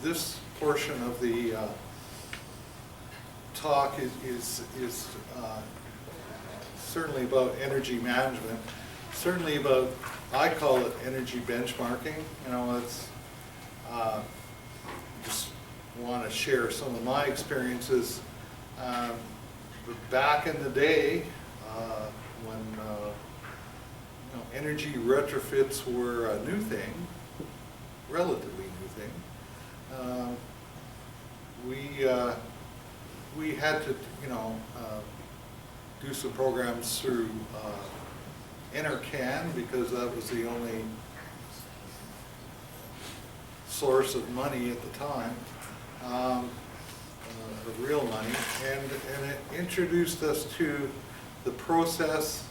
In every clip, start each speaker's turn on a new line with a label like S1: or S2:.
S1: this portion of the talk is certainly about energy management, certainly about, I call it energy benchmarking. You know, it's just want to share some of my experiences. Back in the day, when you know, energy retrofits were a new thing, relatively new thing, we had to, you know, do some programs through NRCan, because that was the only source of money at the time, of real money, and it introduced us to the process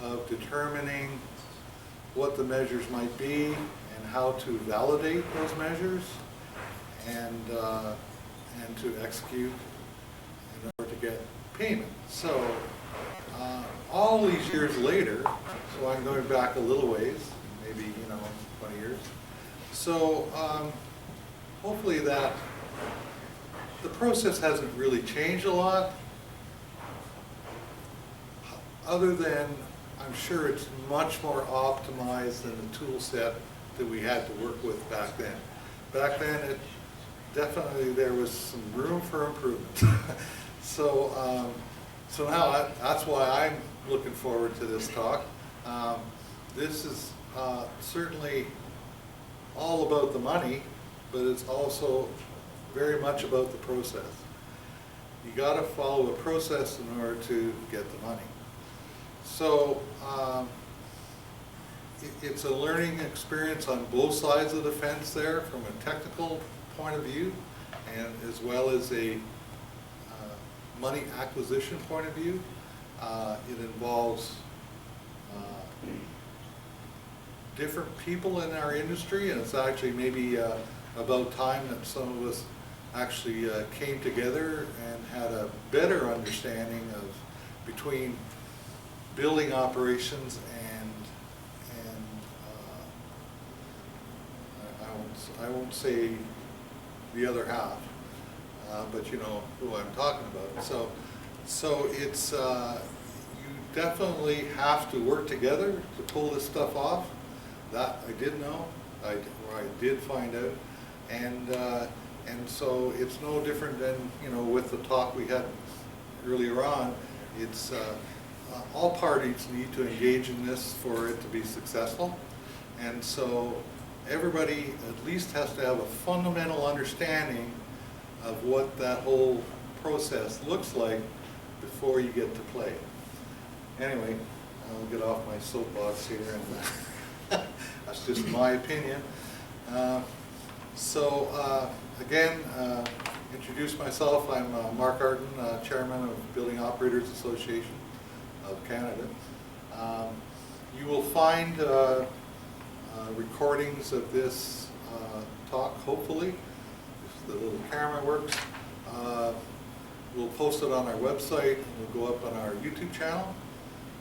S1: of determining what the measures might be and how to validate those measures and to execute in order to get payment. So all these years later, so I'm going back a little ways, maybe, you know, 20 years. So hopefully that the process hasn't really changed a lot, other than I'm sure it's much more optimized than the tool set that we had to work with back then. Back then, it definitely, there was some room for improvement. So, so now that's why I'm looking forward to this talk. This is certainly all about the money, but it's also very much about the process. You got to follow a process in order to get the money. So it's a learning experience on both sides of the fence there, from a technical point of view and as well as a money acquisition point of view. It involves different people in our industry, and it's actually maybe about time that some of us actually came together and had a better understanding of between building operations and I won't say the other half, but you know who I'm talking about. So it's you definitely have to work together to pull this stuff off. That I did know, I did find out, and so it's no different than, you know, with the talk we had earlier on. It's all parties need to engage in this for it to be successful, and so everybody at least has to have a fundamental understanding of what that whole process looks like before you get to play. Anyway, I'll get off my soapbox here, and that's just my opinion. Again, introduce myself. I'm Mark Arden, Chairman of Building Operators Association of Canada. You will find recordings of this talk, hopefully, if the little camera works. We'll post it on our website, and we'll go up on our YouTube channel,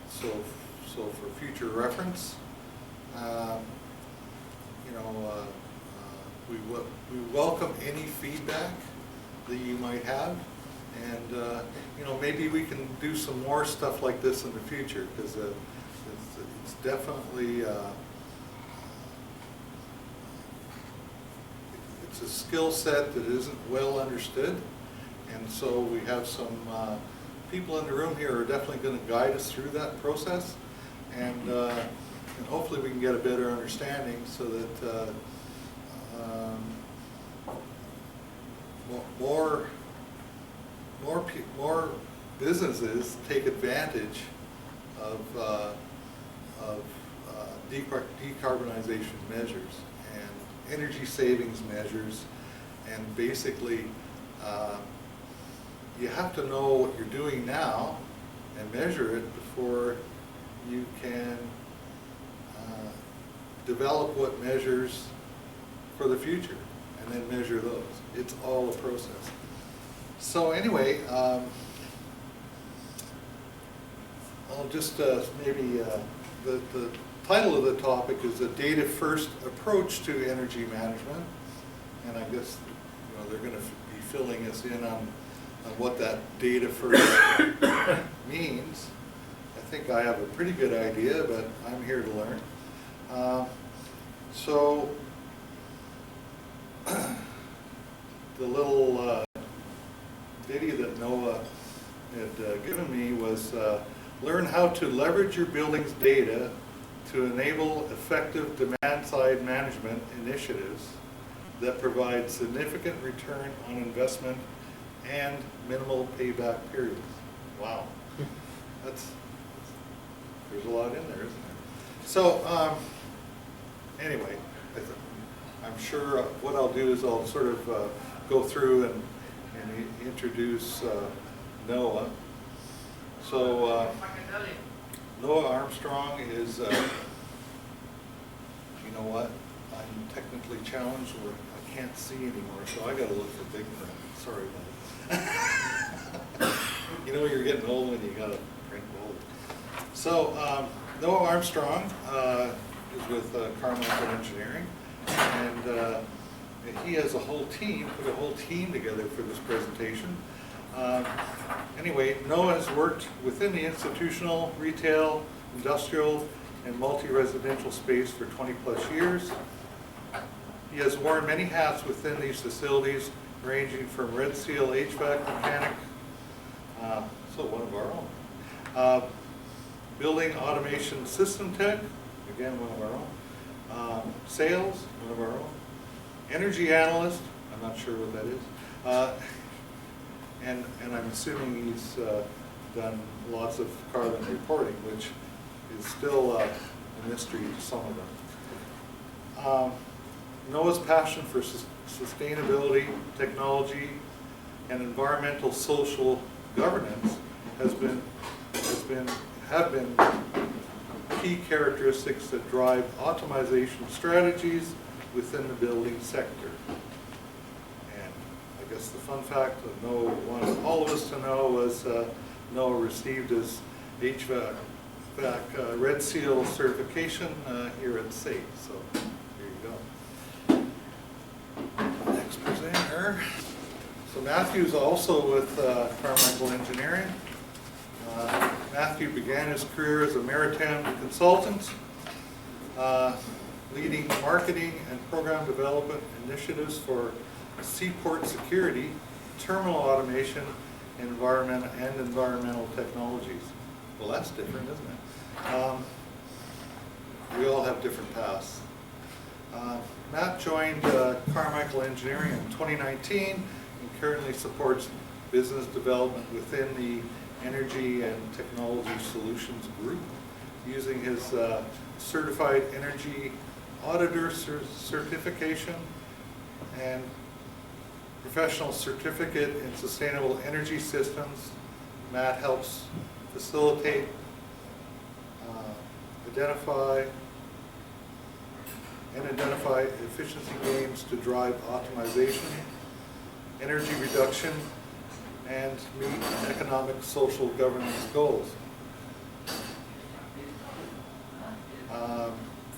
S1: so for future reference. You know, we welcome any feedback that you might have, and you know, maybe we can do some more stuff like this in the future, because it's definitely it's a skill set that isn't well understood, and so we have some people in the room here who are definitely going to guide us through that process, and hopefully we can get a better understanding so that more businesses take advantage of decarbonization measures and energy savings measures, and basically you have to know what you're doing now and measure it before you can develop what measures for the future, and then measure those. It's all a process. So anyway, I'll just maybe the title of the topic is a data-first approach to energy management, and I guess, you know, they're going to be filling us in on what that data first means. I think I have a pretty good idea, but I'm here to learn. So the little video that Noah had given me was learn how to leverage your building's data to enable effective demand-side management initiatives that provide significant return on investment and minimal payback periods. Wow, there's a lot in there, isn't there? So anyway, I'm sure what I'll do is I'll sort of go through and introduce Noah. So Noah Armstrong is, you know what, I'm technically challenged where I can't see anymore, so I gotta look for big print. Sorry about it. You know you're getting old when you gotta print bold. So Noah Armstrong is with Carmichael Engineering, and he has a whole team, put a whole team together for this presentation. Anyway, Noah has worked within the institutional, retail, industrial, and multi-residential space for 20+ years. He has worn many hats within these facilities, ranging from Red Seal HVAC mechanic, so one of our own, building automation system tech, again one of our own, sales, one of our own, energy analyst, I'm not sure what that is, and I'm assuming he's done lots of carbon reporting, which is still a mystery to some of them. Noah's passion for sustainability, technology, and environmental social governance have been key characteristics that drive optimization strategies within the building sector. And I guess the fun fact that Noah wanted all of us to know was Noah received his HVAC Red Seal certification here at SAIT. So here you go. Next presenter. So Matthew's also with Carmichael Engineering. Matthew began his career as a maritime consultant, leading marketing and program development initiatives for seaport security, terminal automation, and environmental technologies. Well, that's different, isn't it? We all have different paths. Matt joined Carmichael Engineering in 2019 and currently supports business development within the Energy and Technology Solutions Group, using his Certified Energy Auditor certification and Professional Certificate in Sustainable Energy Systems. Matt helps facilitate, identify efficiency gains to drive optimization, energy reduction, and meet economic social governance goals.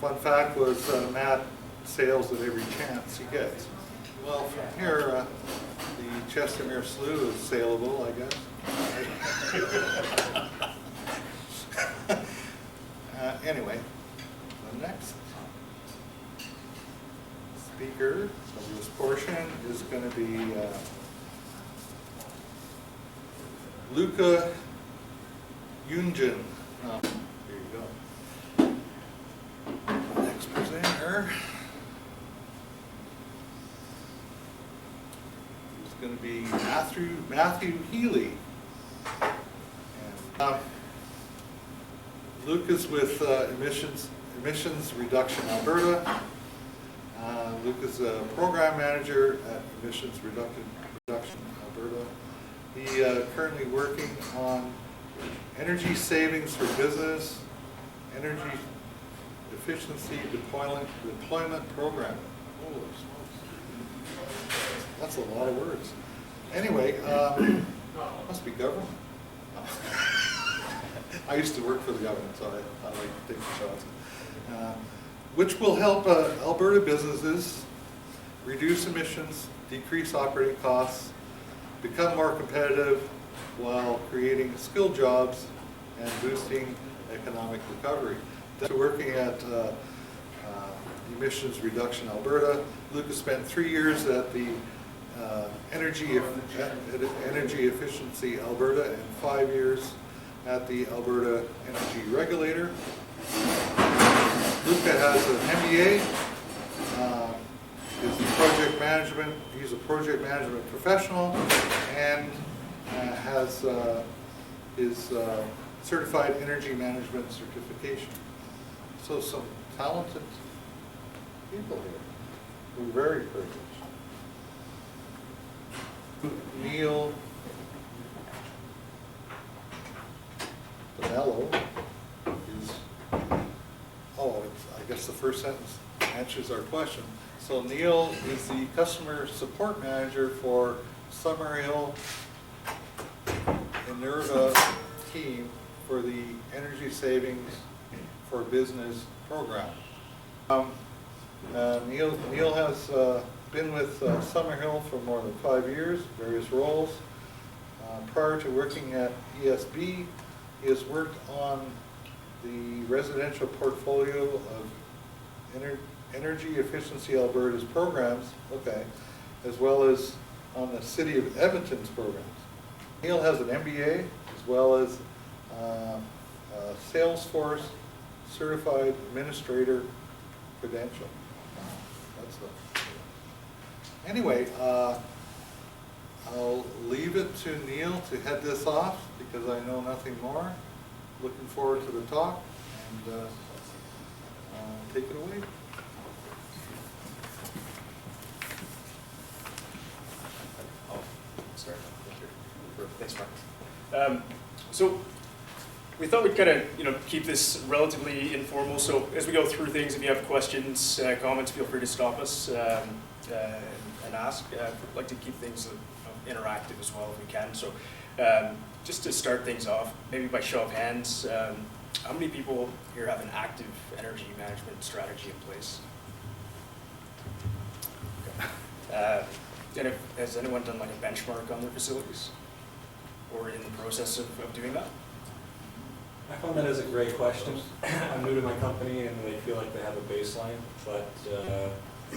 S1: Fun fact was Matt sails at every chance he gets. Well, from here, the Chestermere Slough is saleable, I guess. Anyway, the next speaker of this portion is going to be Luca Yunjin. Here you go. Next presenter is going to be Matthew Healy. And, Luke is with Emissions Reduction Alberta. Luke is a program manager at Emissions Reduction Alberta. He currently working on energy savings for business, energy efficiency deployment program. Holy smokes. That's a lot of words. Anyway, must be government. I used to work for the government, so I like to take the shots. Which will help Alberta businesses reduce emissions, decrease operating costs, become more competitive while creating skilled jobs and boosting economic recovery. Working at Emissions Reduction Alberta, Lucas spent 3 years at the Energy Efficiency Alberta and 5 years at the Alberta Energy Regulator. Luca has an MBA, he's a project management professional, and has his certified energy management certification. So some talented people here. We're very privileged. Neil Bonello is, I guess the first sentence answers our question. So Neil is the customer support manager for Summerhill Enerva team for the Energy Savings for Business program. Neil has been with Summerhill for more than 5 years, various roles. Prior to working at ESB, he has worked on the residential portfolio of Energy Efficiency Alberta's programs, as well as on the City of Edmonton's programs. Neil has an MBA as well as Salesforce Certified Administrator credential. Anyway, I'll leave it to Neil to head this off because I know nothing more. Looking forward to the talk, and take it away.
S2: Thanks, Mark. So we thought we'd kind of keep this relatively informal. So as we go through things, if you have questions, comments, feel free to stop us and ask. We'd like to keep things interactive as well if we can. So just to start things off, maybe by show of hands, how many people here have an active energy management strategy in place? Okay. And has anyone done like a benchmark on their facilities, or in the process of doing that?
S3: I found that as a great question. I'm new to my company and they feel like they have a baseline, but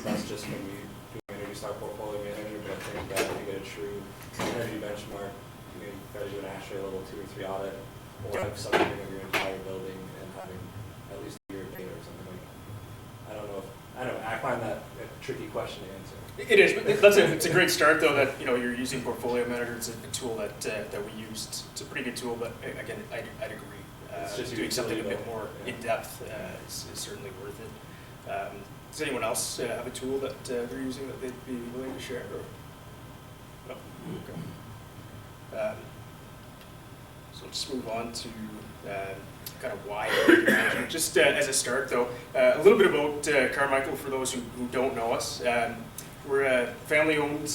S3: that's just when we do energy stock portfolio management. But I think that to get a true energy benchmark, you got to do an ASHRAE level 2 or 3 audit, or have something of your entire building and having at least a year of data or something like that. I don't know. I find that a tricky question to answer.
S2: It is, but it's a great start though that you're using Portfolio Manager. It's a tool that we used. It's a pretty good tool, but again, I'd agree.
S3: It's just
S2: doing something a bit more in depth is certainly worth it. Does anyone else have a tool that they're using that they'd be willing to share? Or? No? Okay. So let's move on to kind of why energy management. Just as a start though, a little bit about Carmichael for those who don't know us. We're a family-owned,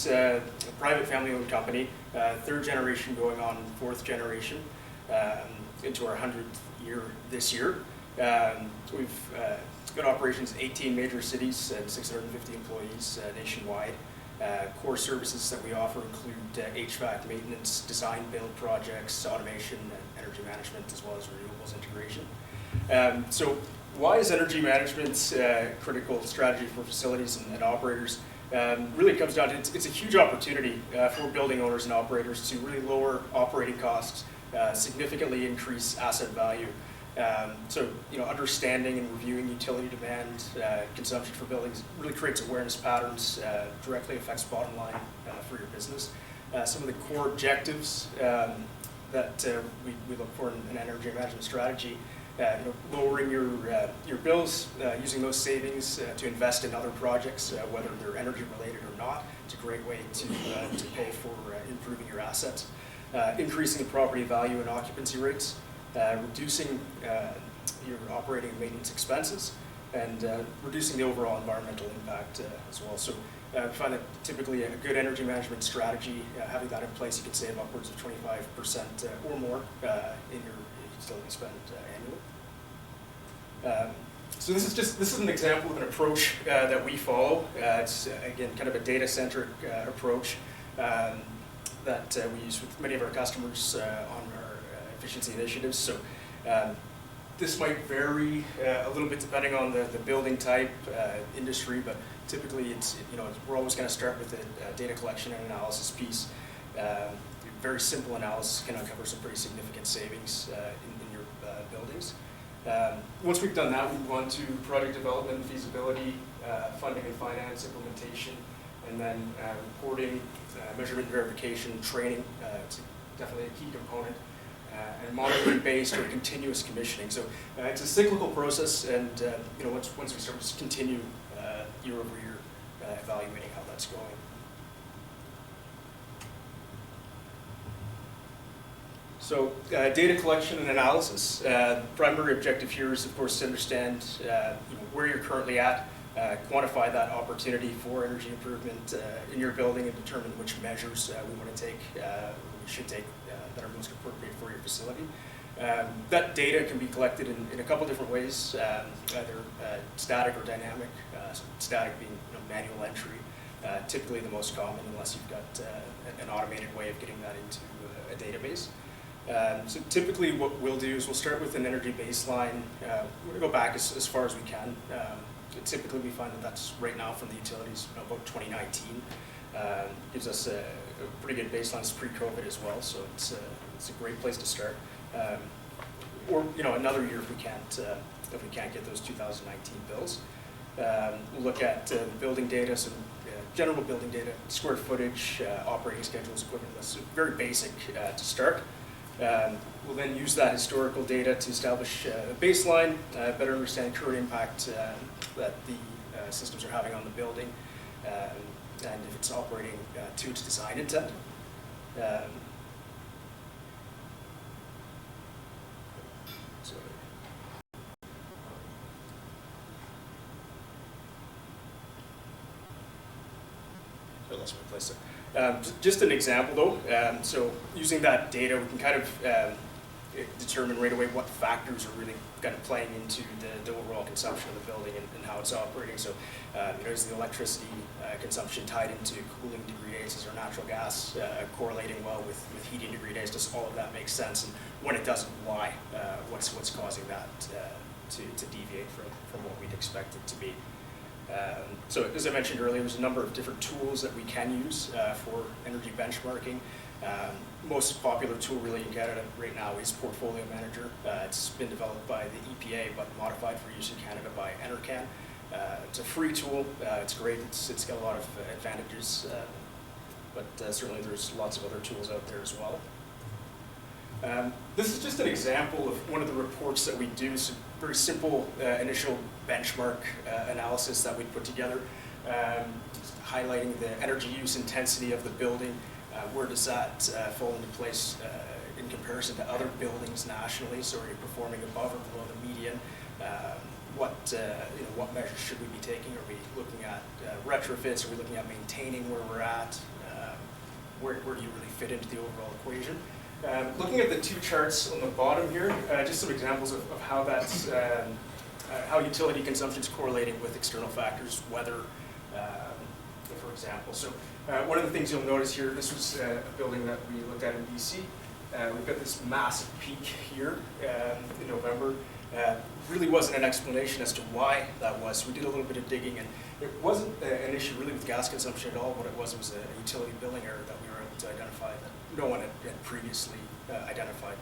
S2: private family-owned company, 3rd generation going on 4th generation, into our 100th year this year. We've got operations in 18 major cities and 650 employees nationwide. Core services that we offer include HVAC maintenance, design build projects, automation, and energy management, as well as renewables integration. So why is energy management critical strategy for facilities and operators? Really comes down to it's a huge opportunity for building owners and operators to really lower operating costs, significantly increase asset value. So understanding and reviewing utility demand, consumption for buildings really creates awareness patterns, directly affects bottom line for your business. Some of the core objectives that we look for in an energy management strategy. Lowering your bills, using those savings to invest in other projects, whether they're energy related or not. It's a great way to pay for improving your assets. Increasing the property value and occupancy rates, reducing your operating and maintenance expenses, and reducing the overall environmental impact as well. So we find that typically a good energy management strategy, having that in place, you can save upwards of 25% or more in your utility spend annually. So this is an example of an approach that we follow. It's again kind of a data-centric approach that we use with many of our customers on our efficiency initiatives. So this might vary a little bit depending on the building type, industry, but typically we're always going to start with a data collection and analysis piece. Very simple analysis can uncover some pretty significant savings in your buildings. Once we've done that, we move on to project development, feasibility, funding and finance, implementation, and then reporting, measurement verification, training. It's definitely a key component. And monitoring-based or continuous commissioning. So it's a cyclical process, and once we start to continue year over year, evaluating how that's going. So data collection and analysis. Primary objective here is, of course, to understand where you're currently at, quantify that opportunity for energy improvement in your building, and determine which measures we want to take, we should take that are most appropriate for your facility. That data can be collected in a couple different ways, either static or dynamic. So static being manual entry, typically the most common, unless you've got an automated way of getting that into a database. So typically what we'll do is we'll start with an energy baseline. We're going to go back as far as we can. Typically we find that that's right now from the utilities about 2019. Gives us a pretty good baseline. It's pre-COVID as well, so it's a great place to start. Or another year if we can't get those 2019 bills. We'll look at the building data, so general building data, square footage, operating schedules, equipment lists. So very basic to start. We'll then use that historical data to establish a baseline, better understand current impact that the systems are having on the building, and if it's operating to its design intent. I lost my place there. Just an example though, so using that data we can kind of determine right away what factors are really kind of playing into the overall consumption of the building and how it's operating. So is the electricity consumption tied into cooling degree days? Is there natural gas correlating well with heating degree days? Does all of that make sense? And when it doesn't, why? What's causing that to deviate from what we'd expect it to be? So as I mentioned earlier, there's a number of different tools that we can use for energy benchmarking. Most popular tool really in Canada right now is Portfolio Manager. It's been developed by the EPA but modified for use in Canada by Enercan. It's a free tool. It's great. It's got a lot of advantages, but certainly there's lots of other tools out there as well. This is just an example of one of the reports that we do. It's a very simple initial benchmark analysis that we put together, highlighting the energy use intensity of the building. Where does that fall into place in comparison to other buildings nationally? So are you performing above or below the median? What measures should we be taking? Are we looking at retrofits? Are we looking at maintaining where we're at? Where do you really fit into the overall equation? Looking at the two charts on the bottom here, just some examples of how that's how utility consumption is correlating with external factors, weather, for example. So one of the things you'll notice here, this was a building that we looked at in BC. We've got this massive peak here in November. Really wasn't an explanation as to why that was. So we did a little bit of digging, and it wasn't an issue really with gas consumption at all. What it was a utility billing error that we were able to identify that no one had previously identified.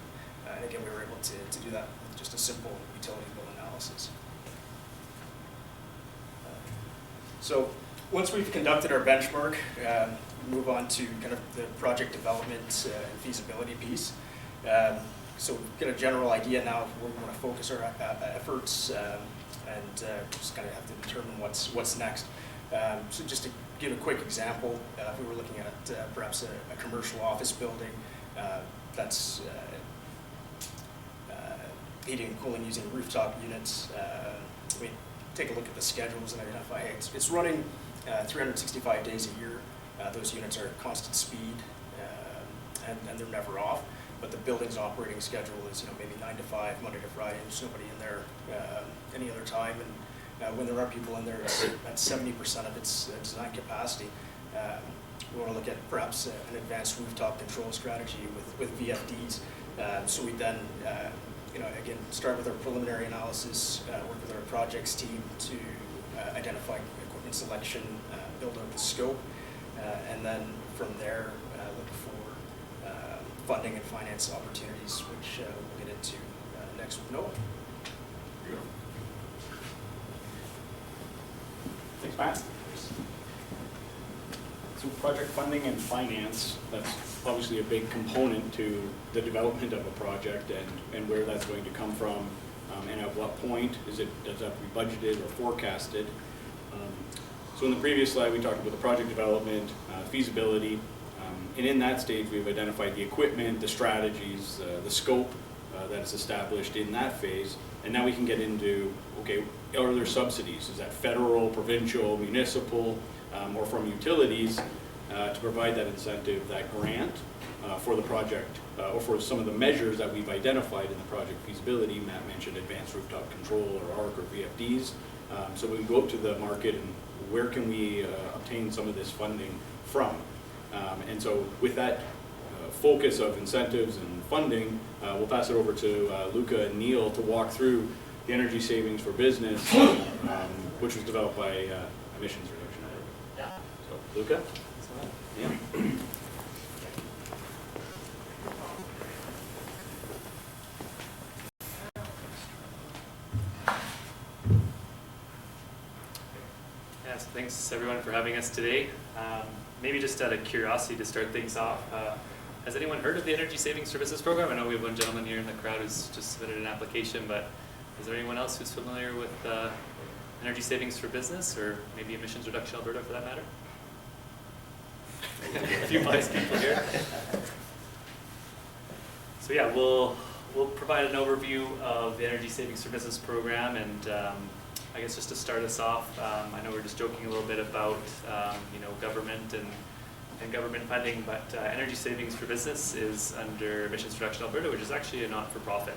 S2: And again, we were able to do that with just a simple utility bill analysis. So once we've conducted our benchmark, we move on to kind of the project development and feasibility piece. So we've got a general idea now of where we want to focus our efforts, and just kind of have to determine what's next. So just to give a quick example, if we were looking at perhaps a commercial office building that's heating and cooling using rooftop units, we take a look at the schedules and identify, hey, it's running 365 days a year. Those units are at constant speed, and they're never off. but the building's operating schedule is, maybe 9 to 5, Monday to Friday, there's nobody in there any other time, and when there are people in there, it's at 70% of its design capacity. We want to look at perhaps an advanced rooftop control strategy with VFDs. So we then, again, start with our preliminary analysis, work with our projects team to identify equipment selection, build out the scope, and then from there look for funding and finance opportunities, which we'll get into next with Noah.
S4: Thanks, Matt. So project funding and finance, that's obviously a big component to the development of a project and where that's going to come from, and at what point does that have to be budgeted or forecasted. So in the previous slide we talked about the project development, feasibility, and in that stage we've identified the equipment, the strategies, the scope that is established in that phase, and now we can get into, okay, are there subsidies? Is that federal, provincial, municipal, or from utilities to provide that incentive, that grant for the project, or for some of the measures that we've identified in the project feasibility. Matt mentioned advanced rooftop control or ARC or VFDs. So we go out to the market and where can we obtain some of this funding from? And so with that focus of incentives and funding, we'll pass it over to Luca and Neil to walk through the energy savings for business, which was developed by Emissions Reduction Alberta. So, Luca? Yeah.
S5: Yes, thanks everyone for having us today. Maybe just out of curiosity to start things off, has anyone heard of the Energy Savings Services Program? I know we have one gentleman here in the crowd who's just submitted an application, but is there anyone else who's familiar with Energy Savings for Business, or maybe Emissions Reduction Alberta for that matter? A few wise people here. So yeah, we'll provide an overview of the Energy Savings for Business program, and I guess just to start us off, I know we're just joking a little bit about government and government funding, but Energy Savings for Business is under Emissions Reduction Alberta, which is actually a not-for-profit.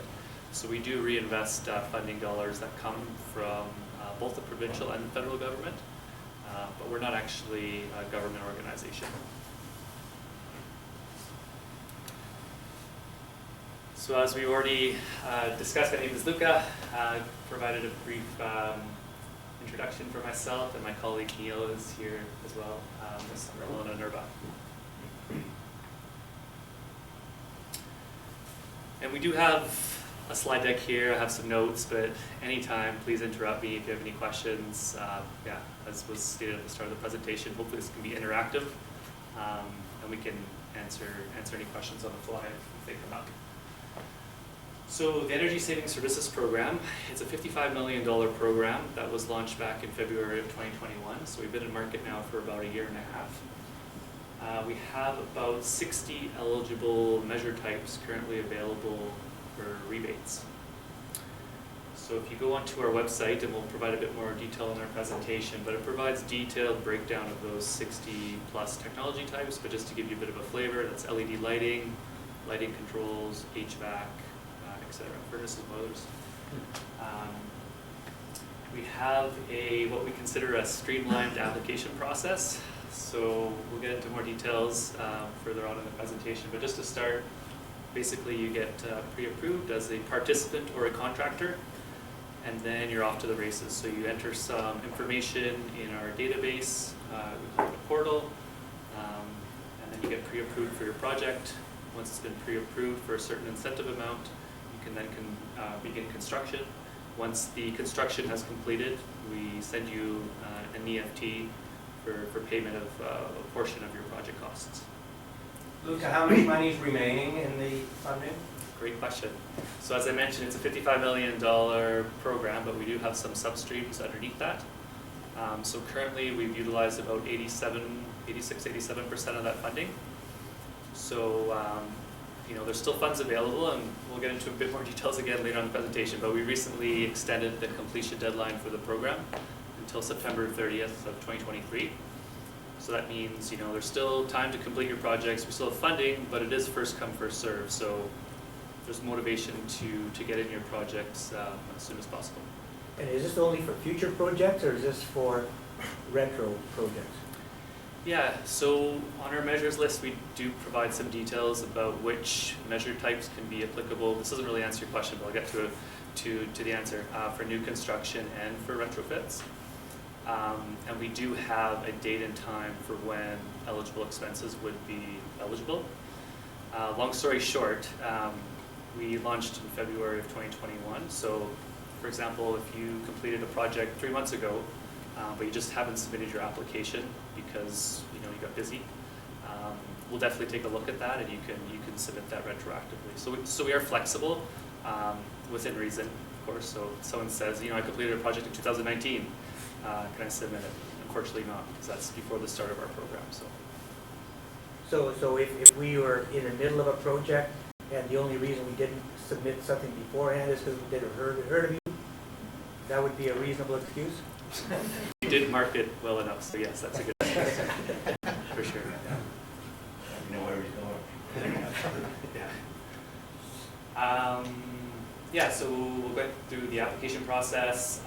S5: So we do reinvest funding dollars that come from both the provincial and the federal government, but we're not actually a government organization. So as we already discussed, my name is Luca. Provided a brief introduction for myself, and my colleague Neil is here as well, with Summerlin and Nurba. And we do have a slide deck here. I have some notes, but anytime, please interrupt me if you have any questions. Yeah, as was stated at the start of the presentation, hopefully this can be interactive, and we can answer any questions on the fly if they come up. So the Energy Savings Services Program, it's a $55 million program that was launched back in February of 2021. So we've been in market now for about a year and a half. We have about 60 eligible measure types currently available for rebates. So if you go onto our website, and we'll provide a bit more detail in our presentation, but it provides detailed breakdown of those 60 plus technology types. But just to give you a bit of a flavor, that's LED lighting, lighting controls, HVAC, etc., furnaces, boilers. We have what we consider a streamlined application process. So we'll get into more details further on in the presentation. But just to start, basically you get pre-approved as a participant or a contractor, and then you're off to the races. So you enter some information in our database, we call it a portal, and then you get pre-approved for your project. Once it's been pre-approved for a certain incentive amount, you can then begin construction. Once the construction has completed, we send you an EFT for payment of a portion of your project costs.
S6: Luca, how much money is remaining in the funding?
S5: Great question. So as I mentioned, it's a $55 million program, but we do have some substreams underneath that. So currently we've utilized about 87% of that funding. So there's still funds available, and we'll get into a bit more details again later on in the presentation, but we recently extended the completion deadline for the program until September 30th of 2023. So that means, you know, there's still time to complete your projects, we still have funding, but it is first come, first serve. So there's motivation to get in your projects as soon as possible.
S7: And is this only for future projects, or is this for retro projects?
S5: Yeah, so on our measures list, we do provide some details about which measure types can be applicable. This doesn't really answer your question, but I'll get to the answer for new construction and for retrofits. And we do have a date and time for when eligible expenses would be eligible. Long story short, we launched in February of 2021. So, for example, if you completed a project 3 months ago, but you just haven't submitted your application because you got busy, we'll definitely take a look at that, and you can submit that retroactively. So we are flexible within reason, of course. So if someone says, I completed a project in 2019, can I submit it? Unfortunately not, because that's before the start of our program.
S7: So if we were in the middle of a project and the only reason we didn't submit something beforehand is because we didn't heard of you, that would be a reasonable excuse?
S5: You did mark it well enough, so yes, that's a good excuse. For sure.
S6: You know where he's going.
S5: Yeah, so we'll go through the application process.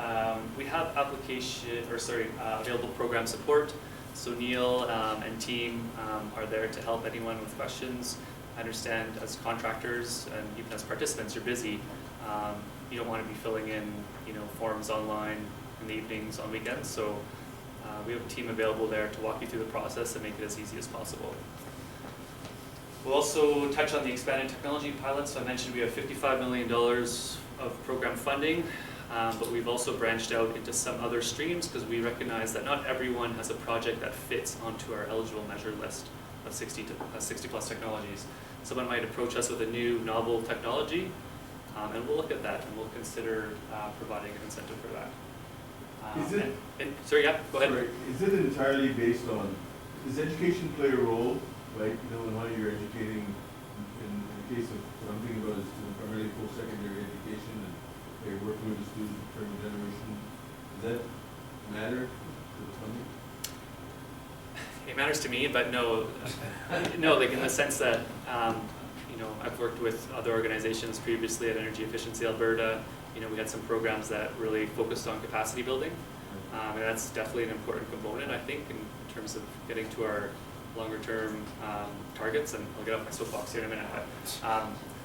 S5: We have available program support. So Neil and team are there to help anyone with questions. I understand as contractors and even as participants, you're busy. You don't want to be filling in, forms online in the evenings, on weekends. So we have a team available there to walk you through the process and make it as easy as possible. We'll also touch on the expanded technology pilot. So I mentioned we have $55 million of program funding, but we've also branched out into some other streams because we recognize that not everyone has a project that fits onto our eligible measure list of 60 plus technologies. Someone might approach us with a new novel technology, and we'll look at that and we'll consider providing an incentive for that. Sorry, yeah, go ahead.
S8: Sorry, is it entirely based on, does education play a role, right? In how you're educating, in the case of what I'm thinking about is primarily post-secondary education, and you're working with the students in terms of generation. Does that matter to the funding?
S5: It matters to me, but no, like in the sense that, I've worked with other organizations previously at Energy Efficiency Alberta. We had some programs that really focused on capacity building, and that's definitely an important component, I think, in terms of getting to our longer-term targets. And I'll get off my soapbox here in a minute.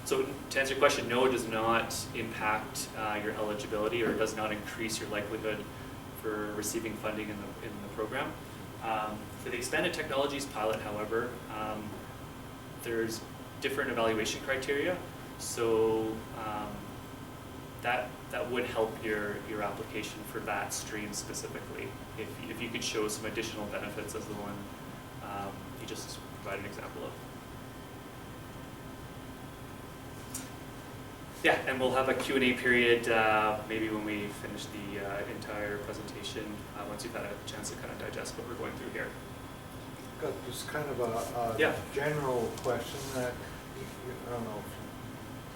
S5: So to answer your question, no, it does not impact your eligibility, or it does not increase your likelihood for receiving funding in the program. For the expanded technologies pilot, however, there's different evaluation criteria. So that would help your application for that stream specifically, if you could show some additional benefits as the one you just provided an example of. Yeah, and we'll have a Q&A period maybe when we finish the entire presentation, once you've had a chance to kind of digest what we're going through here.
S1: Got just kind of a
S5: Yeah.
S1: general question that, I don't know if you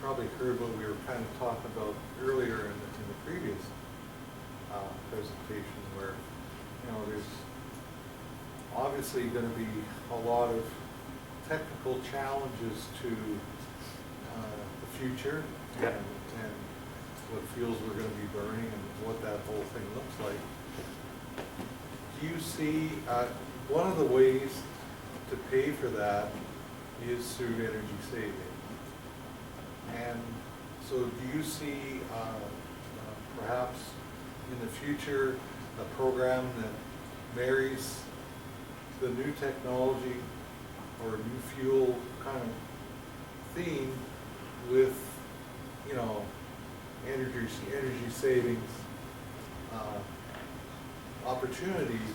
S1: probably heard what we were kind of talking about earlier in the previous presentation, where, there's obviously going to be a lot of technical challenges to the future,
S5: Yeah.
S1: and what fuels we're going to be burning and what that whole thing looks like. Do you see, one of the ways to pay for that is through energy saving. And so do you see perhaps in the future a program that marries the new technology or new fuel kind of theme with, energy savings opportunities,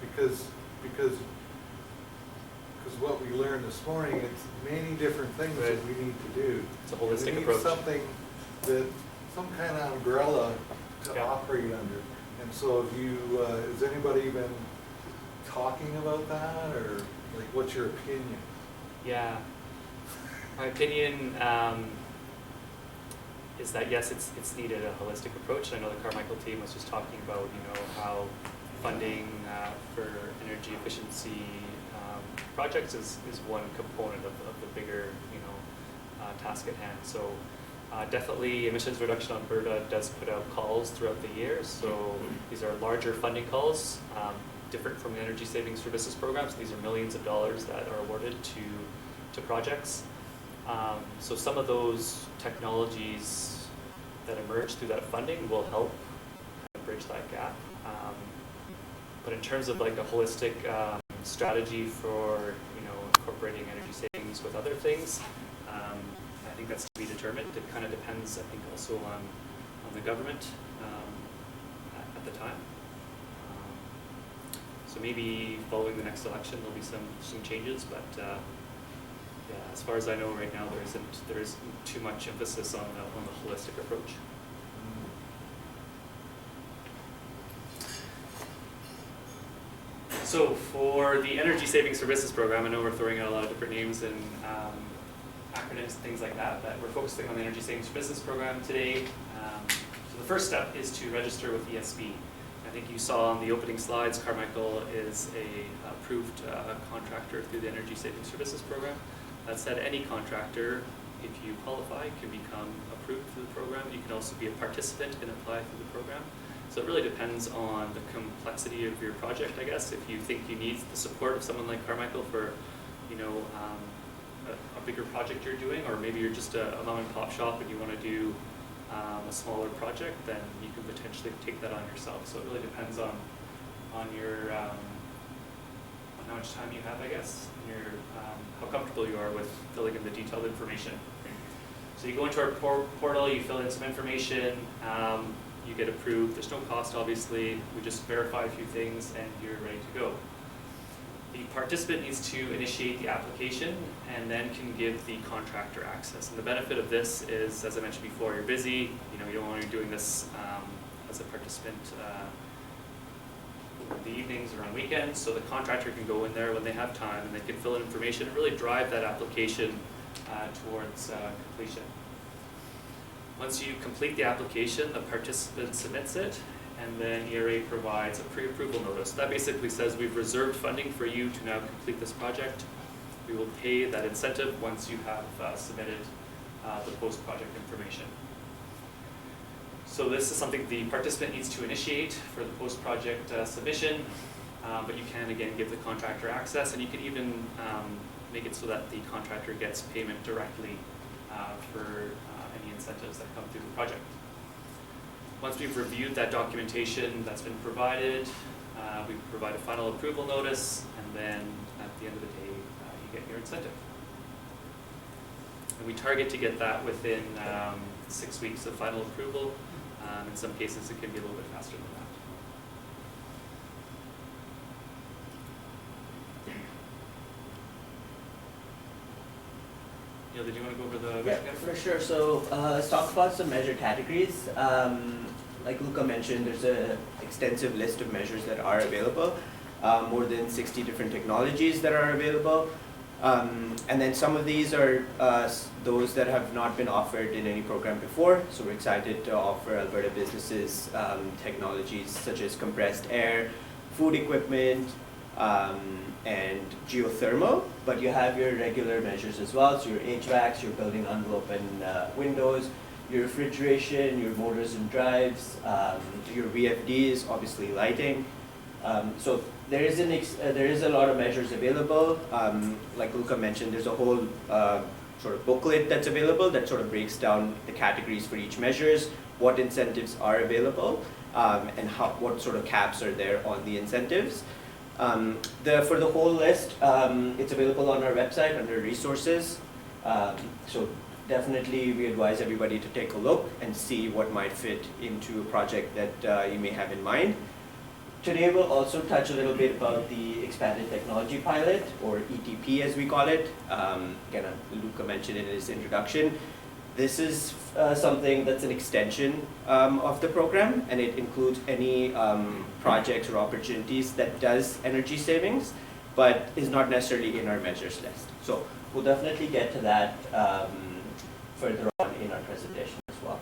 S1: because what we learned this morning, it's many different things that we need to do.
S5: It's a holistic
S1: We need
S5: approach.
S1: something that, some kind of umbrella to
S5: Yeah.
S1: operate under. And so have you, has anybody been talking about that, or like, what's your opinion?
S5: Yeah, my opinion is that yes, it's needed, a holistic approach. I know the Carmichael team was just talking about how funding for energy efficiency projects is one component of the bigger, task at hand. So definitely Emissions Reduction Alberta does put out calls throughout the year. So these are larger funding calls, different from the energy saving services programs. These are millions of dollars that are awarded to projects. So some of those technologies that emerge through that funding will help bridge that gap. But in terms of like a holistic strategy for incorporating energy savings with other things, I think that's to be determined. It kind of depends, I think, also on the government at the time. So maybe following the next election there'll be some changes, but yeah, as far as I know right now there isn't too much emphasis on the holistic approach. So for the Energy Saving Services Program, I know we're throwing out a lot of different names and acronyms, things like that, but we're focusing on the Energy Saving Services Program today. So the first step is to register with ESB. I think you saw on the opening slides, Carmichael is a approved contractor through the Energy Saving Services Program. That said, any contractor, if you qualify, can become approved through the program. You can also be a participant and apply through the program. So it really depends on the complexity of your project, I guess. If you think you need the support of someone like Carmichael for, a bigger project you're doing, or maybe you're just a mom and pop shop and you want to do a smaller project, then you can potentially take that on yourself. So it really depends on your on how much time you have, I guess, and your how comfortable you are with filling in the detailed information. So you go into our portal, you fill in some information. You get approved. There's no cost, obviously. We just verify a few things and you're ready to go. The participant needs to initiate the application and then can give the contractor access. And the benefit of this is, as I mentioned before, you're busy. You don't want to be doing this as a participant in the evenings or on weekends. So the contractor can go in there when they have time and they can fill in information and really drive that application towards completion. Once you complete the application, the participant submits it, and then ERA provides a pre-approval notice. That basically says we've reserved funding for you to now complete this project. We will pay that incentive once you have submitted the post-project information. So this is something the participant needs to initiate for the post-project submission, but you can again give the contractor access, and you can even make it so that the contractor gets payment directly for any incentives that come through the project. Once we've reviewed that documentation that's been provided, we provide a final approval notice, and then at the end of the day, you get your incentive. And we target to get that within 6 weeks of final approval. In some cases, it can be a little bit faster than that. Neil, did you want to go over the
S9: Yeah, for sure. So let's talk about some measure categories. Like Luca mentioned, there's an extensive list of measures that are available, more than 60 different technologies that are available. And then some of these are those that have not been offered in any program before. So we're excited to offer Alberta businesses technologies such as compressed air, food equipment, and geothermal, but you have your regular measures as well. So your HVACs, your building envelope and windows, your refrigeration, your motors and drives, your VFDs, obviously lighting. So there is a lot of measures available. Like Luca mentioned, there's a whole sort of booklet that's available that sort of breaks down the categories for each measures, what incentives are available, and what sort of caps are there on the incentives. For the whole list, it's available on our website under resources. So definitely we advise everybody to take a look and see what might fit into a project that you may have in mind. Today we'll also touch a little bit about the Expanded Technology Pilot, or ETP as we call it. Again, Luca mentioned it in his introduction. This is something that's an extension of the program, and it includes any projects or opportunities that does energy savings, but is not necessarily in our measures list. So we'll definitely get to that further on in our presentation as well.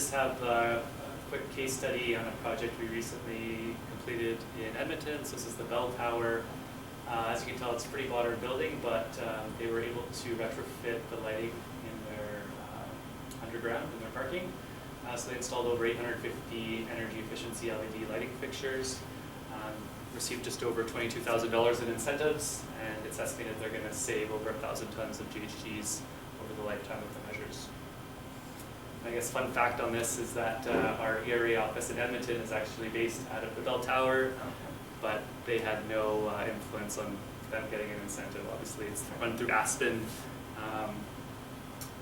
S5: just have a quick case study on a project we recently completed in Edmonton. So this is the Bell Tower. As you can tell, it's a pretty modern building, but they were able to retrofit the lighting in their underground, in their parking. So they installed over 850 energy efficiency LED lighting fixtures, received just over $22,000 in incentives, and it's estimated they're going to save over 1,000 tons of GHGs over the lifetime of the measures. I guess fun fact on this is that our ERA office in Edmonton is actually based out of the Bell Tower, but they had no influence on them getting an incentive. Obviously, it's run through Aspen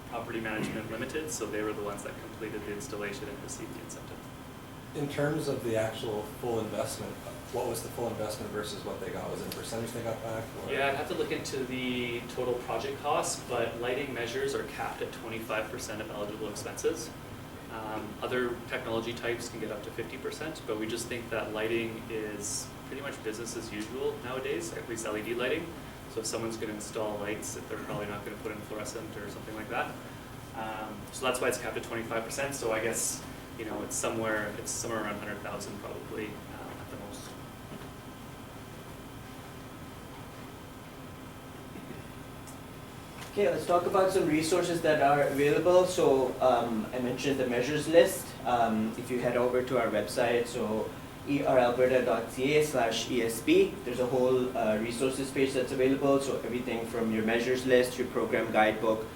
S5: Property Management Limited, so they were the ones that completed the installation and received the incentive.
S3: In terms of the actual full investment, what was the full investment versus what they got? Was it a percentage they got back? Or?
S5: Yeah, I'd have to look into the total project cost, but lighting measures are capped at 25% of eligible expenses. Other technology types can get up to 50%, but we just think that lighting is pretty much business as usual nowadays, at least LED lighting. So if someone's going to install lights, they're probably not going to put in fluorescent or something like that. So that's why it's capped at 25%. So I guess it's somewhere around 100,000 probably at the most.
S9: Okay, let's talk about some resources that are available. So I mentioned the measures list. If you head over to our website, so eralberta.ca/ESP, there's a whole resources page that's available. So everything from your measures list, your program guidebook,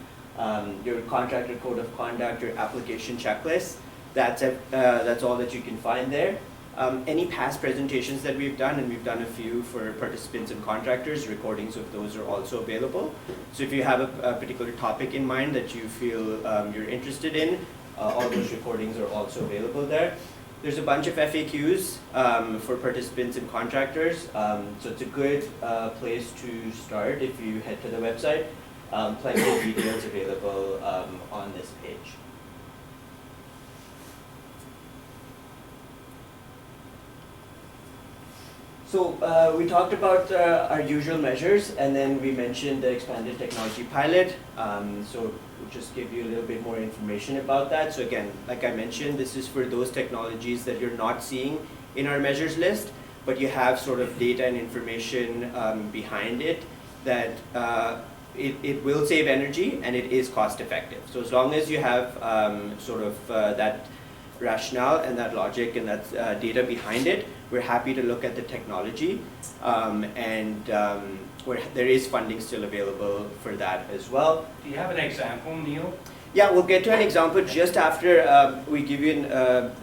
S9: your contractor code of conduct, your application checklist. That's all that you can find there. Any past presentations that we've done, and we've done a few for participants and contractors, recordings of those are also available. So if you have a particular topic in mind that you feel you're interested in, all those recordings are also available there. There's a bunch of FAQs for participants and contractors, so it's a good place to start if you head to the website. Plenty of details available on this page. So we talked about our usual measures, and then we mentioned the expanded technology pilot. So we'll just give you a little bit more information about that. So again, like I mentioned, this is for those technologies that you're not seeing in our measures list, but you have sort of data and information behind it that it will save energy and it is cost effective. So as long as you have that rationale and that logic and that data behind it, we're happy to look at the technology, and there is funding still available for that as well.
S6: Do you have an example, Neil?
S9: Yeah, we'll get to an example just after we give you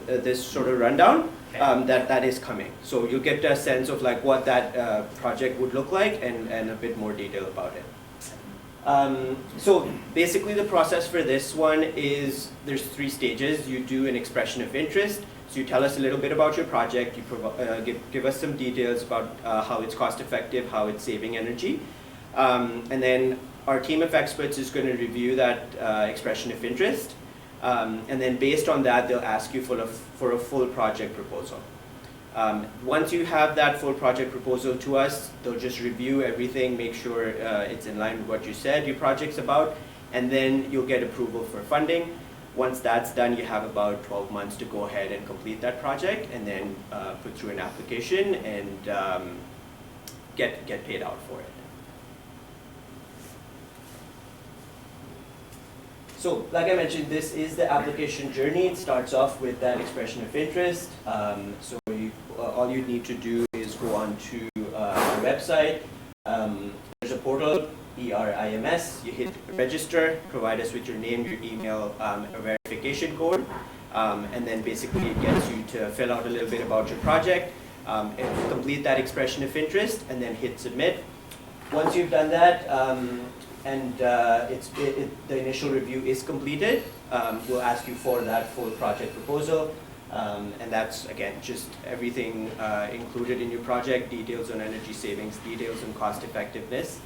S9: this sort of rundown. That is coming. So you'll get a sense of like what that project would look like and a bit more detail about it. So basically the process for this one is there's 3 stages. You do an expression of interest. So you tell us a little bit about your project, you give us some details about how it's cost effective, how it's saving energy. And then our team of experts is going to review that expression of interest. And then based on that, they'll ask you for a full project proposal. Once you have that full project proposal to us, they'll just review everything, make sure it's in line with what you said your project's about, and then you'll get approval for funding. Once that's done, you have about 12 months to go ahead and complete that project, and then put through an application and get paid out for it. So, like I mentioned, this is the application journey. It starts off with that expression of interest. So all you need to do is go on to our website. There's a portal, ERIMS. You hit register, provide us with your name, your email, a verification code, and then basically it gets you to fill out a little bit about your project, and complete that expression of interest, and then hit submit. Once you've done that, and the initial review is completed, we'll ask you for that full project proposal. And that's, again, just everything included in your project, details on energy savings, details on cost effectiveness.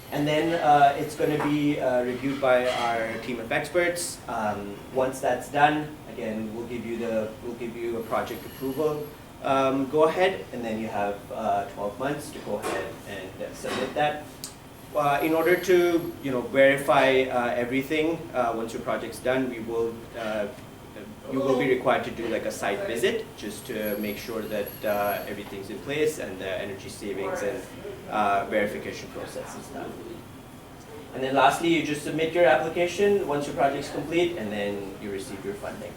S9: And then it's going to be reviewed by our team of experts. Once that's done, again, we'll give you a project approval go ahead, and then you have 12 months to go ahead and submit that. In order to verify everything, once your project's done, we will you will be required to do like a site visit just to make sure that everything's in place and the energy savings and verification process is done. And then lastly, you just submit your application once your project's complete, and then you receive your funding.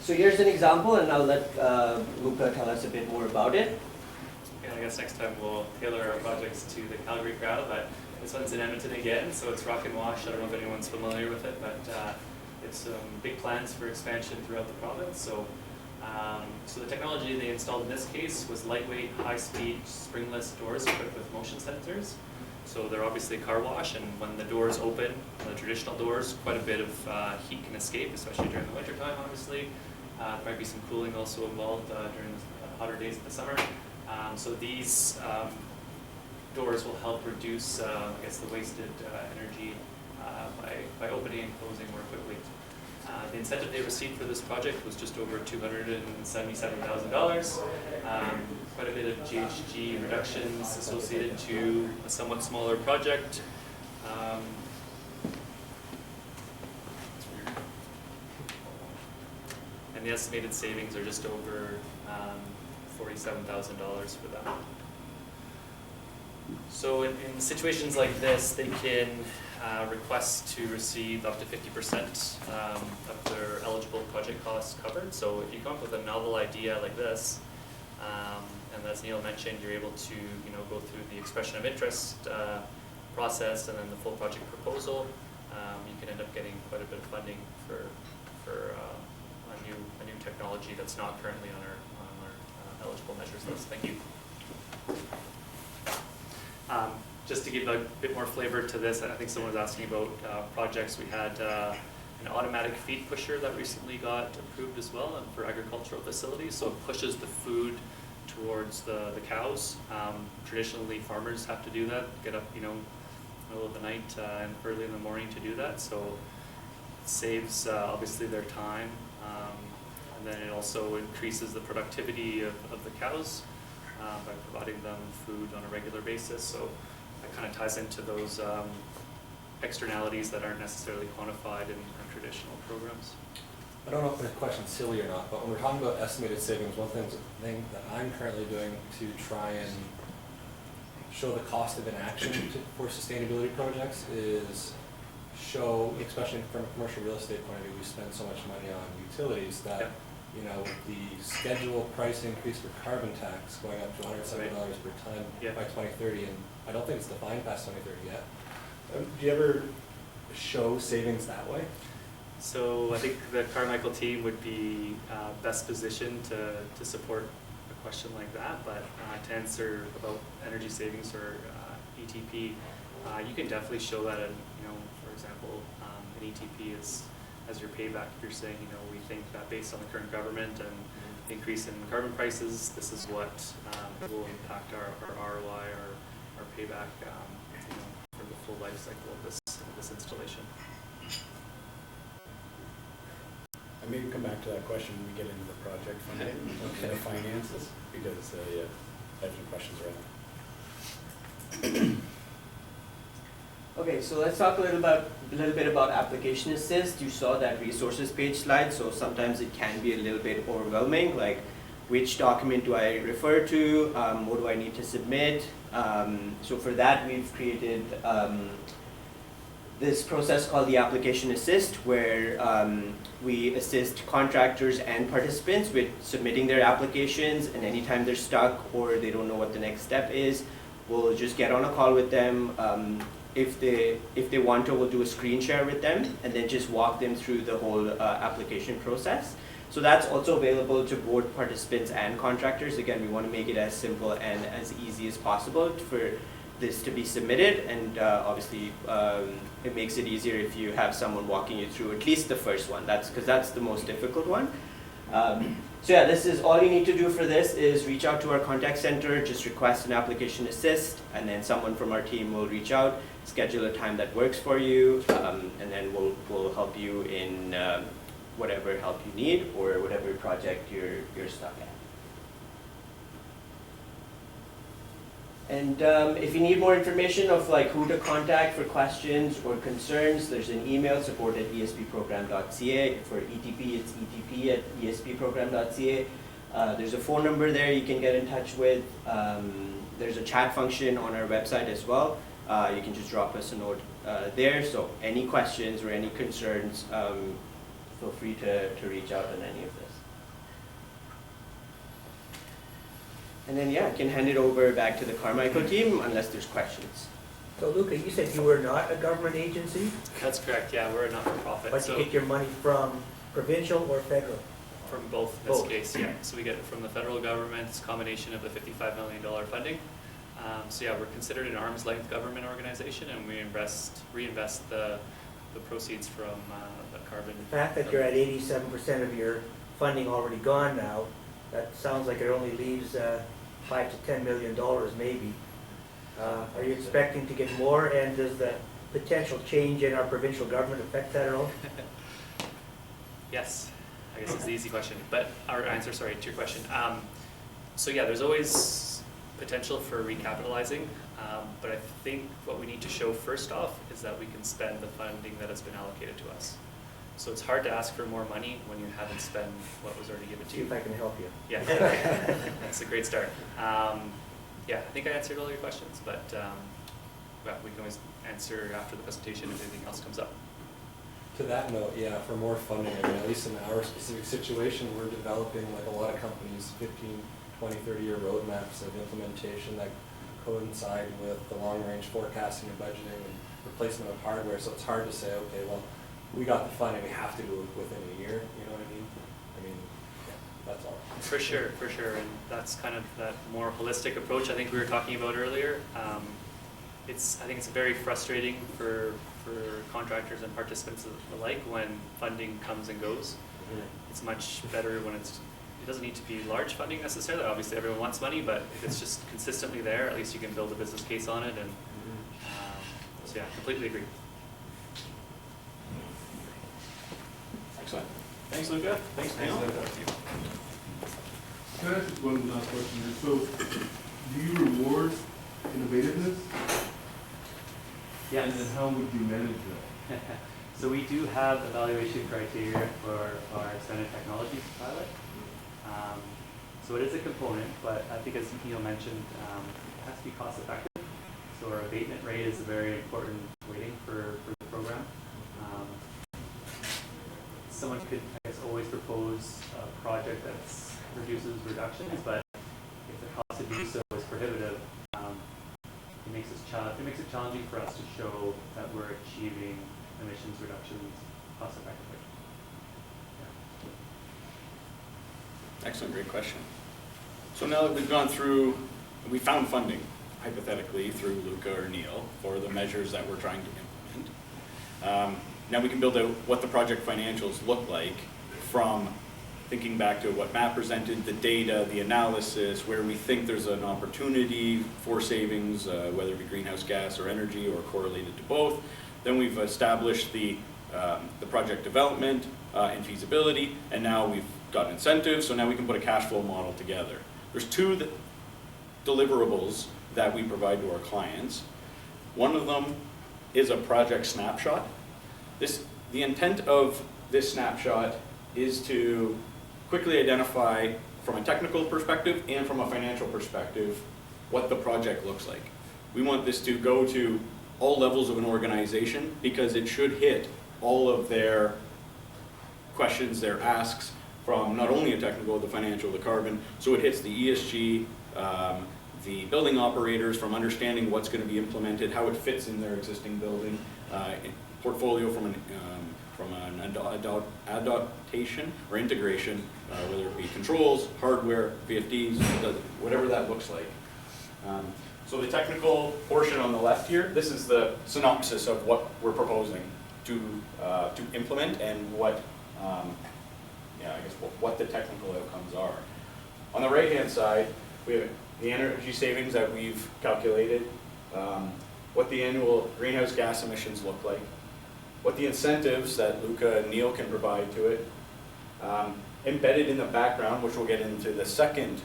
S9: So here's an example, and I'll let Luca tell us a bit more about it.
S5: Yeah, I guess next time we'll tailor our projects to the Calgary crowd, but this one's in Edmonton again, so it's Rock and Wash. I don't know if anyone's familiar with it, but it's big plans for expansion throughout the province. So the technology they installed in this case was lightweight, high-speed, springless doors equipped with motion sensors. So they're obviously car wash, and when the doors open, the traditional doors, quite a bit of heat can escape, especially during the winter time, obviously. There might be some cooling also involved during the hotter days of the summer. So these doors will help reduce, I guess, the wasted energy by opening and closing more quickly. The incentive they received for this project was just over $277,000. Quite a bit of GHG reductions associated to a somewhat smaller project. And the estimated savings are just over $47,000 for that. So in situations like this, they can request to receive up to 50% of their eligible project costs covered. So if you come up with a novel idea like this, and as Neil mentioned, you're able to go through the expression of interest process and then the full project proposal, you can end up getting quite a bit of funding for a new technology that's not currently on our eligible measures list. Thank you. Just to give a bit more flavor to this, I think someone was asking about projects. We had an automatic feed pusher that recently got approved as well, and for agricultural facilities. So it pushes the food towards the cows. Traditionally, farmers have to do that, get up, middle of the night and early in the morning to do that. So it saves obviously their time, and then it also increases the productivity of the cows by providing them food on a regular basis. So that kind of ties into those externalities that aren't necessarily quantified in traditional programs.
S3: I don't know if the question's silly or not, but when we're talking about estimated savings, one thing that I'm currently doing to try and show the cost of inaction for sustainability projects is show, especially from a commercial real estate point of view, we spend so much money on utilities that,
S5: Yeah.
S3: The scheduled price increase for carbon tax going up to $170 per ton
S5: Yeah.
S3: by 2030, and I don't think it's defined past 2030 yet. Do you ever show savings that way?
S5: So I think the Carmichael team would be best positioned to support a question like that, but to answer about energy savings or ETP, you can definitely show that in, for example, an ETP is as your payback. If you're saying, we think that based on the current government and the increase in carbon prices, this is what will impact our ROI or our payback for the full life cycle of this installation.
S4: And maybe come back to that question when we get into the project funding and the finances, because I have some questions around.
S9: Okay, so let's talk a little bit about application assist. You saw that resources page slide, so sometimes it can be a little bit overwhelming, like which document do I refer to, what do I need to submit. So for that, we've created this process called the application assist, where we assist contractors and participants with submitting their applications, and anytime they're stuck or they don't know what the next step is, we'll just get on a call with them. If they want to, we'll do a screen share with them and then just walk them through the whole application process. So that's also available to both participants and contractors. Again, we want to make it as simple and as easy as possible for this to be submitted, and obviously it makes it easier if you have someone walking you through at least the first one. That's because that's the most difficult one. So yeah, this is all you need to do for this is reach out to our contact center, just request an application assist, and then someone from our team will reach out, schedule a time that works for you, and then we'll help you in whatever help you need or whatever project you're stuck at. And if you need more information of like who to contact for questions or concerns, there's an email, support@espprogram.ca. For ETP, it's etp@espprogram.ca. There's a phone number there you can get in touch with. There's a chat function on our website as well. You can just drop us a note there. So any questions or any concerns, feel free to reach out on any of this. And then, yeah, I can hand it over back to the Carmichael team unless there's questions.
S7: So Luca, you said you were not a government agency,
S5: That's correct, yeah, we're a not-for-profit,
S7: but you
S5: so
S7: get your money from provincial or federal?
S5: from both in this
S7: Both.
S5: case, yeah. So we get it from the federal government, it's a combination of the $55 million funding. So yeah, we're considered an arm's length government organization, and we reinvest the proceeds from the carbon.
S7: The fact that you're at 87% of your funding already gone now, that sounds like it only leaves $5 to $10 million maybe. Are you expecting to get more, and does the potential change in our provincial government affect that at all?
S5: Yes, I guess it's the easy question, but our answer, sorry, to your question. So yeah, there's always potential for recapitalizing, but I think what we need to show first off is that we can spend the funding that has been allocated to us. So it's hard to ask for more money when you haven't spent what was already given to
S7: See
S5: you.
S7: if I can help you.
S5: Yeah, that's a great start. Yeah, I think I answered all your questions, but well, we can always answer after the presentation if anything else comes up.
S3: To that note, yeah, for more funding, I mean, at least in our specific situation, we're developing, like a lot of companies, 15, 20, 30-year roadmaps of implementation that coincide with the long-range forecasting and budgeting and replacement of hardware. So it's hard to say, okay, well, we got the funding, we have to do it within a year, you know what I mean? I mean, yeah, that's all.
S5: For sure, and that's kind of that more holistic approach I think we were talking about earlier. I think it's very frustrating for contractors and participants alike when funding comes and goes. It's much better when it doesn't need to be large funding necessarily. Obviously everyone wants money, but if it's just consistently there, at least you can build a business case on it. And so yeah, completely agree.
S4: Excellent. Thanks, Luca. Thanks, Neil.
S8: Can I ask just one last question here? So, do you reward innovativeness?
S5: Yes.
S8: And then how would you manage that?
S5: So we do have evaluation criteria for our extended technology pilot. So it is a component, but I think as Neil mentioned, it has to be cost effective. So our abatement rate is a very important weighting for the program. Someone could, I guess, always propose a project that reduces reductions, but if the cost to do so is prohibitive, it makes it challenging for us to show that we're achieving emissions reductions cost effectively. Yeah.
S4: Excellent, great question. So now that we've gone through, we found funding, hypothetically, through Luca or Neil for the measures that we're trying to implement. Now we can build out what the project financials look like from thinking back to what Matt presented, the data, the analysis, where we think there's an opportunity for savings, whether it be greenhouse gas or energy or correlated to both. Then we've established the project development and feasibility, and now we've got incentives, so now we can put a cash flow model together. There's two deliverables that we provide to our clients. One of them is a project snapshot. The intent of this snapshot is to quickly identify from a technical perspective and from a financial perspective what the project looks like. We want this to go to all levels of an organization because it should hit all of their questions, their asks, from not only a technical, the financial, the carbon, so it hits the ESG, the building operators from understanding what's going to be implemented, how it fits in their existing building, portfolio from an adaptation or integration, whether it be controls, hardware, VFDs, whatever that looks like. So the technical portion on the left here, this is the synopsis of what we're proposing to implement and what, what the technical outcomes are. On the right-hand side, we have the energy savings that we've calculated, what the annual greenhouse gas emissions look like, what the incentives that Luca and Neil can provide to it, embedded in the background, which we'll get into the second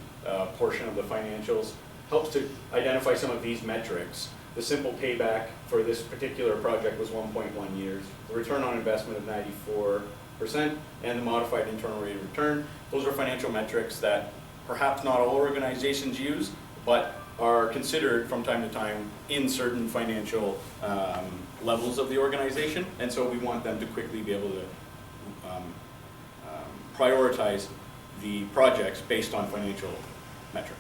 S4: portion of the financials, helps to identify some of these metrics. The simple payback for this particular project was 1.1 years. The return on investment of 94%, and the modified internal rate of return. Those are financial metrics that perhaps not all organizations use, but are considered from time to time in certain financial levels of the organization. And so we want them to quickly be able to prioritize the projects based on financial metrics.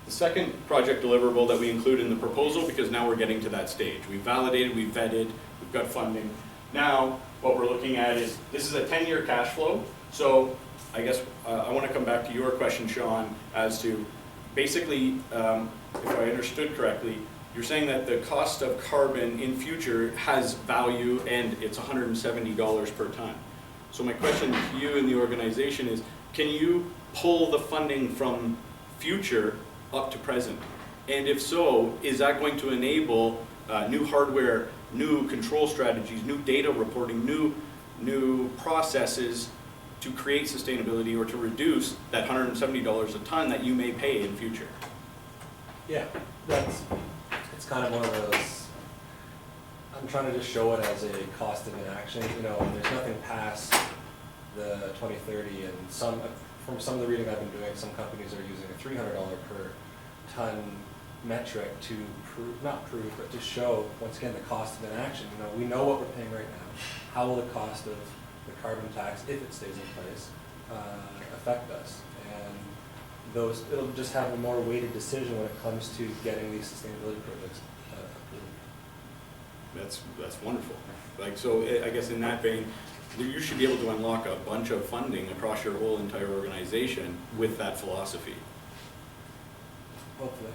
S4: The second project deliverable that we include in the proposal, because now we're getting to that stage. We've validated, we've vetted, we've got funding. Now, what we're looking at is, this is a 10-year cash flow. So I guess I want to come back to your question, Sean, as to basically, if I understood correctly, you're saying that the cost of carbon in future has value and it's $170 per ton. So my question to you and the organization is, can you pull the funding from future up to present? And if so, is that going to enable new hardware, new control strategies, new data reporting, new processes to create sustainability or to reduce that $170 a ton that you may pay in future?
S3: Yeah, it's kind of one of those, I'm trying to just show it as a cost of inaction. You know, there's nothing past the 2030, and from some of the reading I've been doing, some companies are using a $300 per ton metric to but to show, once again, the cost of inaction. You know, we know what we're paying right now. How will the cost of the carbon tax, if it stays in place, affect us? And it'll just have a more weighted decision when it comes to getting these sustainability projects approved.
S4: That's wonderful. Like, so I guess in that vein, you should be able to unlock a bunch of funding across your whole entire organization with that philosophy.
S3: Hopefully.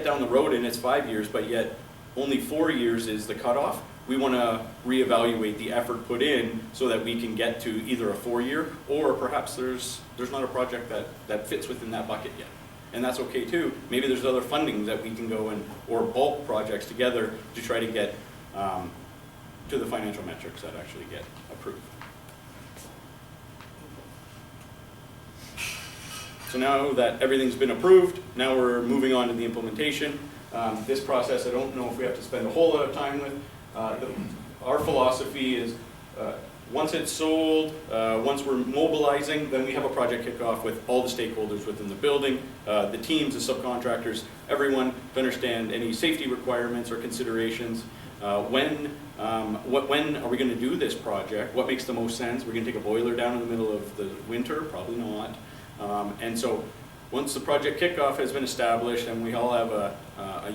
S4: Down the road and it's 5 years, but yet only 4 years is the cutoff. We want to reevaluate the effort put in so that we can get to either a 4-year, or perhaps there's not a project that fits within that bucket yet. And that's okay too. Maybe there's other funding that we can go in, or bulk projects together to try to get to the financial metrics that actually get approved. So now that everything's been approved, now we're moving on to the implementation. This process, I don't know if we have to spend a whole lot of time with. Our philosophy is once it's sold, once we're mobilizing, then we have a project kickoff with all the stakeholders within the building, the teams, the subcontractors, everyone to understand any safety requirements or considerations. When are we going to do this project? What makes the most sense? We're going to take a boiler down in the middle of the winter? Probably not. And so once the project kickoff has been established and we all have a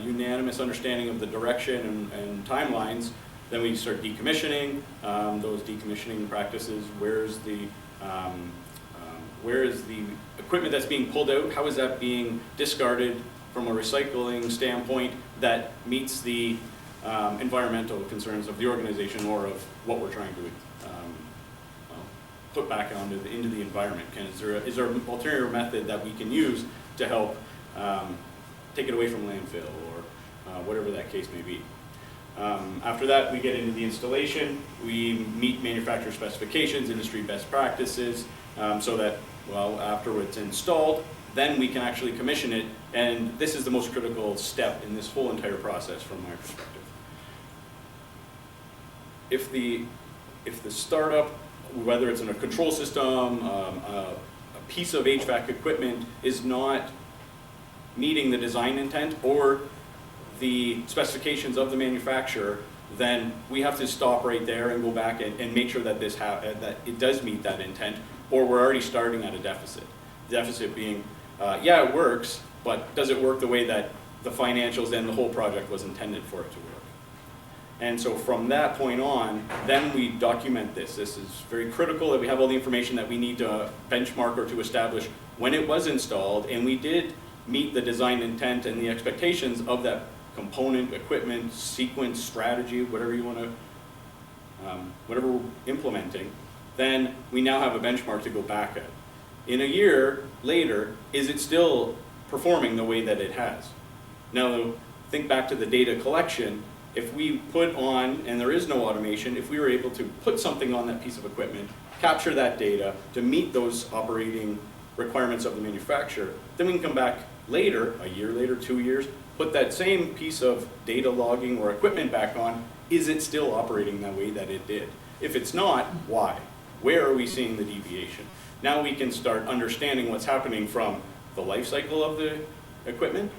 S4: unanimous understanding of the direction and timelines, then we start decommissioning. Those decommissioning practices, where is the equipment that's being pulled out? How is that being discarded from a recycling standpoint that meets the environmental concerns of the organization or of what we're trying to put back into the environment? Is there an ulterior method that we can use to help take it away from landfill, or whatever that case may be. After that, we get into the installation. We meet manufacturer specifications, industry best practices, so that, well, after it's installed, then we can actually commission it, and this is the most critical step in this whole entire process from my perspective. If the startup, whether it's in a control system, a piece of HVAC equipment is not meeting the design intent or the specifications of the manufacturer, then we have to stop right there and go back and make sure that that it does meet that intent, or we're already starting at a deficit. Deficit being, yeah, it works, but does it work the way that the financials and the whole project was intended for it to work? And so from that point on, then we document this. This is very critical that we have all the information that we need to benchmark or to establish when it was installed, and we did meet the design intent and the expectations of that component, equipment, sequence, strategy, whatever you want to, whatever we're implementing. Then we now have a benchmark to go back at. In a year later, is it still performing the way that it has? Now, think back to the data collection. If we put on, and there is no automation, if we were able to put something on that piece of equipment, capture that data to meet those operating requirements of the manufacturer, then we can come back later, a year later, 2 years, put that same piece of data logging or equipment back on. Is it still operating that way that it did? If it's not, why? Where are we seeing the deviation? Now we can start understanding what's happening from the life cycle of the equipment